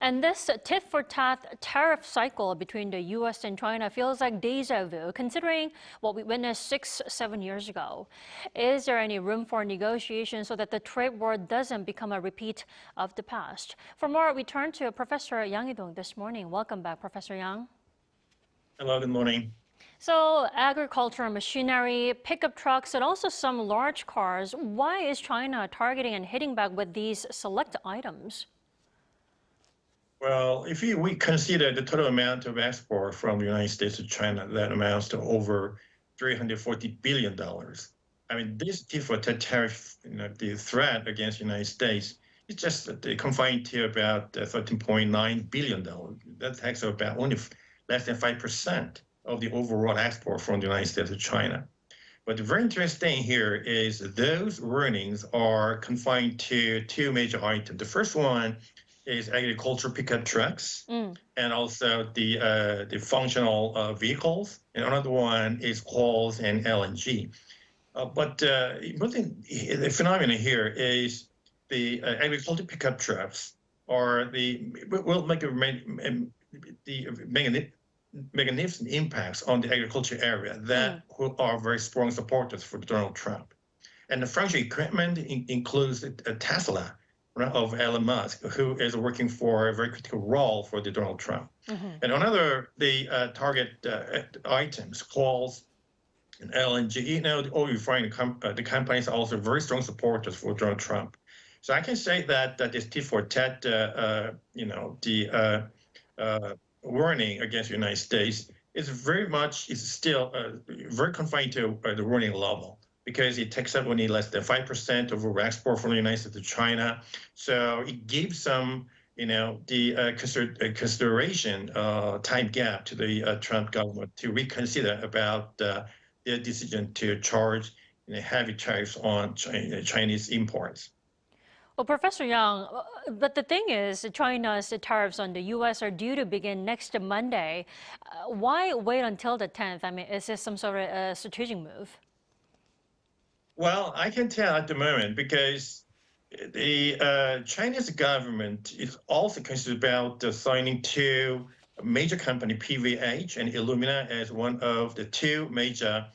And this tit-for-tat tariff cycle between the U.S. and China feels like déjà vu, considering what we witnessed 6-7 years ago. Is there any room for negotiation so that the trade war doesn't become a repeat of the past? For more, we turn to Professor Yang Hee-dong this morning. Welcome back, Professor Yang. Hello, good morning. So agricultural machinery, pickup trucks, and also some large cars. Why is China targeting and hitting back with these select items? Well, if we consider the total amount of export from the United States to China, that amounts to over $340 billion. I mean, this tit-for-tat tariff, the threat against the United States is just confined to about $13.9 billion. That takes about only less than 5% of the overall export from the United States to China. But the very interesting here is those earnings are confined to two major items. The first one is agricultural pickup trucks, and also the functional vehicles. And another one is coals and LNG. But the phenomenon here is the agricultural pickup trucks are will make magnificent impacts on the agriculture area that are very strong supporters for Donald Trump. And the functional equipment includes Tesla, of Elon Musk, who is working for a very critical role for the Donald Trump. And another, target items, coals and LNG, the oil refining the companies are also very strong supporters for Donald Trump. So I can say that this tit-for-tat, warning against the United States is still very confined to the warning level, because it takes up only less than 5% of our export from the United States to China. So it gives some, consideration time gap to the Trump government to reconsider about their decision to charge heavy tariffs on Chinese imports. Well, Professor Yang, but the thing is, China's tariffs on the U.S. are due to begin next Monday. Why wait until the 10th? I mean, is this some sort of a strategic move? Well, I can tell at the moment, because the Chinese government is also concerned about signing two major companies, PVH and Illumina, as one of the two major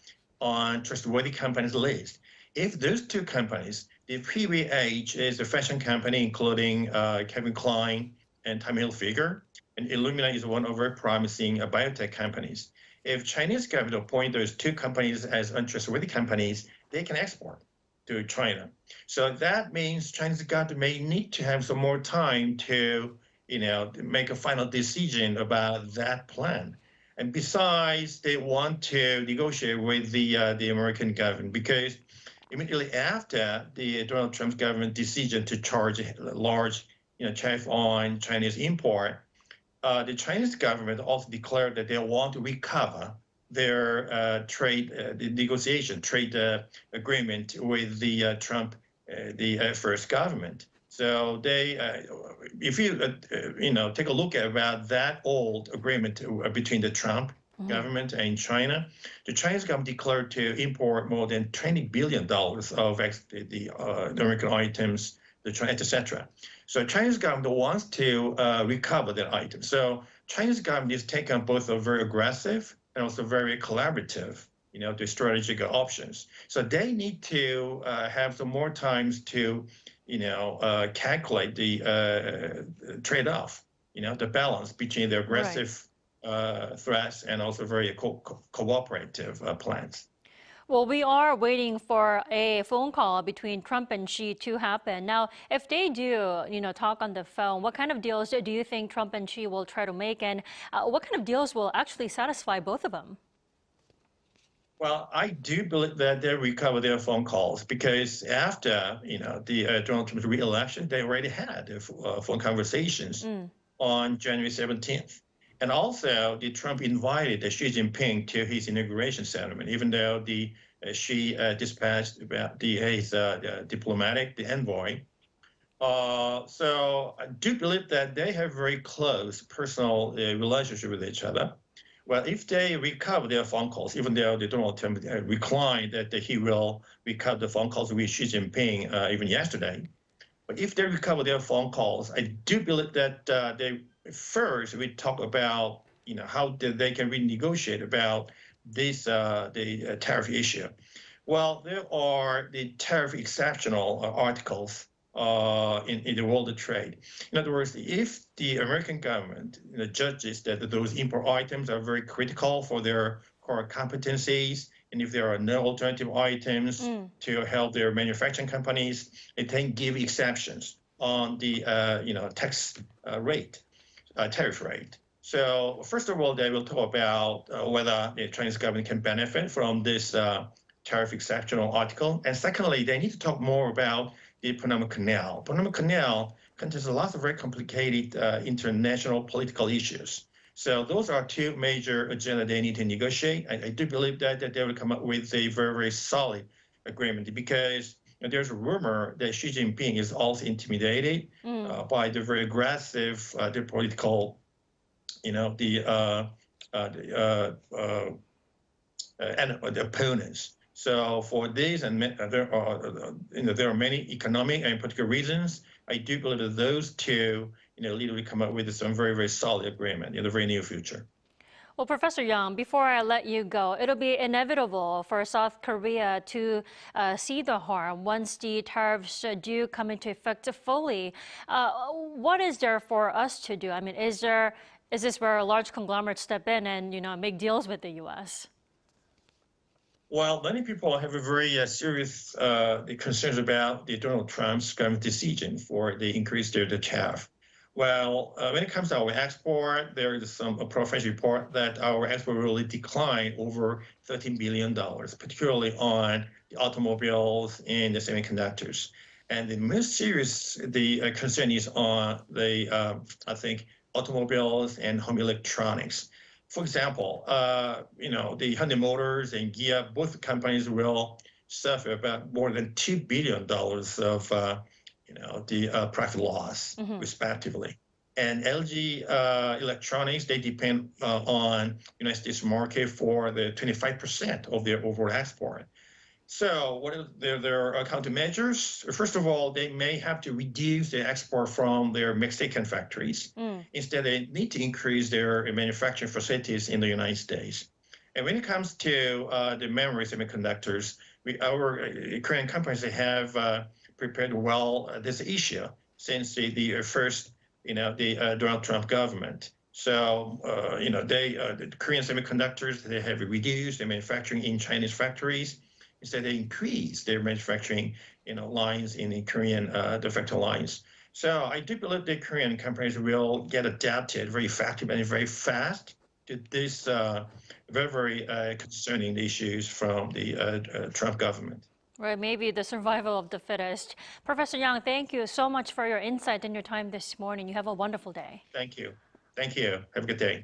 untrustworthy companies list. If those two companies, the PVH is a fashion company including Calvin Klein and Tommy Hilfiger, and Illumina is one of very promising biotech companies. If Chinese government appoint those two companies as untrustworthy companies, they can export to China. So that means Chinese government may need to have some more time to, make a final decision about that plan. And besides, they want to negotiate with the American government, because immediately after the Donald Trump's government decision to charge a large, tariff on Chinese import, the Chinese government also declared that they want to recover their trade agreement with the Trump, the first government. So they, if you take a look at about that old agreement between the Trump government and China, the Chinese government declared to import more than $20 billion of the American items, etc. So Chinese government wants to recover that item. So Chinese government is taking both a very aggressive and also very collaborative, the strategic options. So they need to have some more times to, calculate the trade-off, the balance between the aggressive threats and also very cooperative plans. Well, we are waiting for a phone call between Trump and Xi to happen. Now, if they do, talk on the phone, what kind of deals do you think Trump and Xi will try to make, and what kind of deals will actually satisfy both of them? Well, I do believe that they'll recover their phone calls, because after, the Donald Trump's re-election, they already had phone conversations on January 17th. And also, Trump invited Xi Jinping to his inauguration ceremony, even though Xi dispatched about his diplomatic, the envoy. So I do believe that they have very close personal relationship with each other. Well, if they recover their phone calls, even though Donald Trump declined that he will recover the phone calls with Xi Jinping even yesterday, But if they recover their phone calls, I do believe that they first we talk about how they can renegotiate about this the tariff issue. Well, there are the tariff exceptional articles in the world of trade. In other words, if the American government judges that those import items are very critical for their core competencies, and if there are no alternative items to help their manufacturing companies, they can give exceptions on the tax rate, tariff rate. So first of all, they will talk about whether the Chinese government can benefit from this tariff exceptional article. And secondly, they need to talk more about the Panama Canal. Panama Canal contains a lot of very complicated international political issues. So those are two major agendas they need to negotiate. I do believe that they will come up with a very, very solid agreement because there's a rumor that Xi Jinping is also intimidated by the very aggressive the political, the opponents. So for these, and there are many economic and political reasons. I do believe that those two, literally come up with some very, very solid agreement in the very near future. Well, Professor Yang, before I let you go, it'll be inevitable for South Korea to see the harm once the tariffs do come into effect fully. What is there for us to do? I mean, is this where a large conglomerate step in and make deals with the U.S.? Well, many people have a very serious concerns about the Donald Trump's government decision for the increase the tariff. Well, when it comes to our export, there is some professional report that our export will decline over $13 billion, particularly on the automobiles and the semiconductors. And the most serious concern is on the I think automobiles and home electronics. For example, the Hyundai Motors and Kia, both companies will suffer about more than $2 billion of the profit loss, respectively. And LG Electronics, they depend on United States market for the 25% of their overall export. So what are their countermeasures? First of all, they may have to reduce the export from their Mexican factories. Instead, they need to increase their manufacturing facilities in the United States. And when it comes to the memory semiconductors, our Korean companies have prepared well this issue since the first, the Donald Trump government. So, the Korean semiconductors, they have reduced their manufacturing in Chinese factories. Instead, they increase their manufacturing, lines in the Korean de facto lines. So I do believe the Korean companies will get adapted very effective and very fast to this very, very concerning issues from the Trump government. Right, maybe the survival of the fittest. Professor Yang, thank you so much for your insight and your time this morning. You have a wonderful day. Thank you. Thank you. Have a good day.